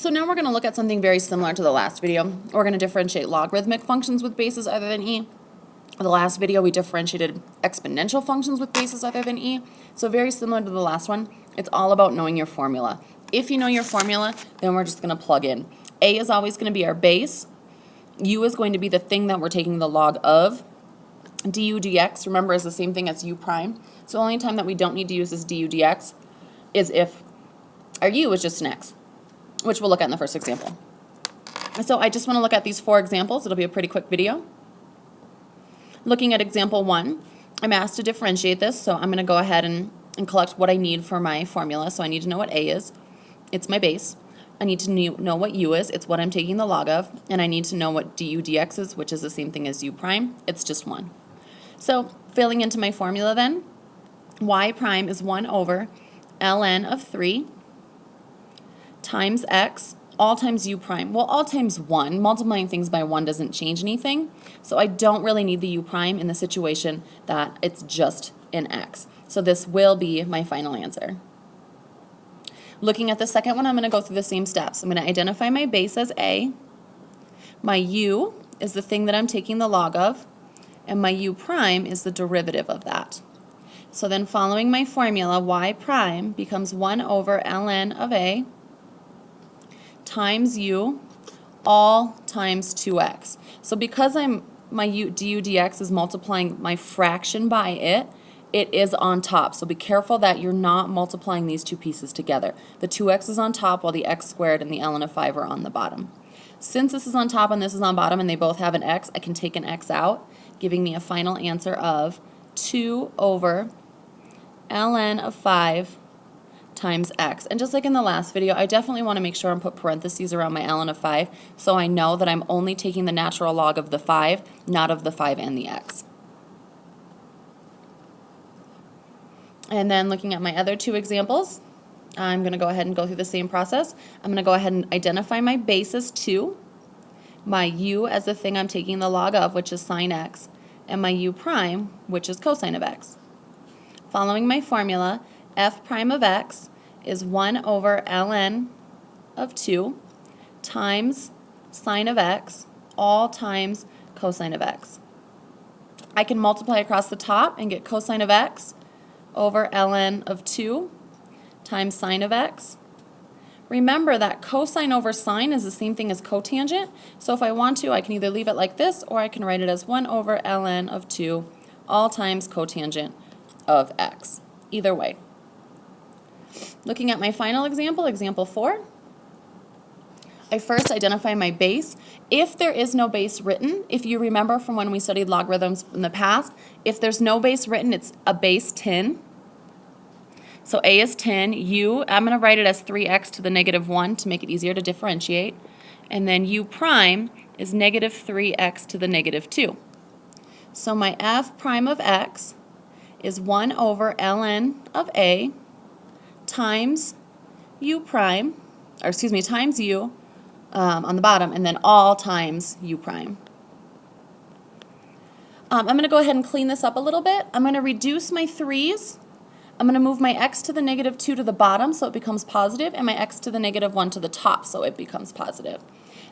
So now we're going to look at something very similar to the last video. We're going to differentiate logarithmic functions with bases other than e. In the last video, we differentiated exponential functions with bases other than e. So very similar to the last one, it's all about knowing your formula. If you know your formula, then we're just going to plug in. A is always going to be our base. U is going to be the thing that we're taking the log of. Du dx, remember, is the same thing as u prime. So the only time that we don't need to use this du dx is if our u is just an x, which we'll look at in the first example. So I just want to look at these 4 examples. It'll be a pretty quick video. Looking at example 1, I'm asked to differentiate this, so I'm going to go ahead and collect what I need for my formula. So I need to know what a is. It's my base. I need to know what u is. It's what I'm taking the log of. And I need to know what du dx is, which is the same thing as u prime. It's just 1. So filling into my formula then, y prime is 1 over ln of 3 times x, all times u prime. Well, all times 1. Multiplying things by 1 doesn't change anything. So I don't really need the u prime in the situation that it's just an x. So this will be my final answer. Looking at the second one, I'm going to go through the same steps. I'm going to identify my base as a. My u is the thing that I'm taking the log of. And my u prime is the derivative of that. So then following my formula, y prime becomes 1 over ln of a times u, all times 2x. So because my du dx is multiplying my fraction by it, it is on top. So be careful that you're not multiplying these two pieces together. The 2x is on top while the x squared and the ln of 5 are on the bottom. Since this is on top and this is on bottom and they both have an x, I can take an x out, giving me a final answer of 2 over ln of 5 times x. And just like in the last video, I definitely want to make sure and put parentheses around my ln of 5 so I know that I'm only taking the natural log of the 5, not of the 5 and the x. And then looking at my other 2 examples, I'm going to go ahead and go through the same process. I'm going to go ahead and identify my base as 2, my u as the thing I'm taking the log of, which is sine x, and my u prime, which is cosine of x. Following my formula, f prime of x is 1 over ln of 2 times sine of x, all times cosine of x. I can multiply across the top and get cosine of x over ln of 2 times sine of x. Remember that cosine over sine is the same thing as cotangent, so if I want to, I can either leave it like this or I can write it as 1 over ln of 2 all times cotangent of x. Either way. Looking at my final example, example 4, I first identify my base. If there is no base written, if you remember from when we studied logarithms in the past, if there's no base written, it's a base 10. So a is 10, u, I'm going to write it as 3x to the negative 1 to make it easier to differentiate. And then u prime is negative 3x to the negative 2. So my f prime of x is 1 over ln of a times u prime, or excuse me, times u on the bottom, and then all times u prime. I'm going to go ahead and clean this up a little bit. I'm going to reduce my 3's. I'm going to move my x to the negative 2 to the bottom so it becomes positive, and my x to the negative 1 to the top so it becomes positive.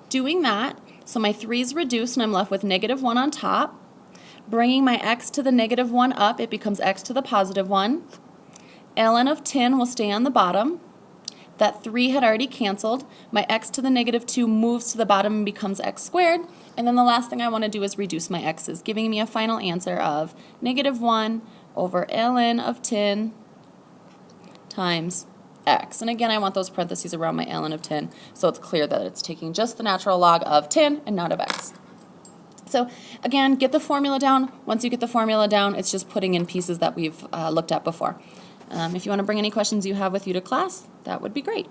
Doing that, so my 3's reduced and I'm left with negative 1 on top. Bringing my x to the negative 1 up, it becomes x to the positive 1. ln of 10 will stay on the bottom. That 3 had already canceled. My x to the negative 2 moves to the bottom and becomes x squared. And then the last thing I want to do is reduce my x's, giving me a final answer of negative 1 over ln of 10 times x. And again, I want those parentheses around my ln of 10 so it's clear that it's taking just the natural log of 10 and not of x. So again, get the formula down. Once you get the formula down, it's just putting in pieces that we've looked at before. If you want to bring any questions you have with you to class, that would be great.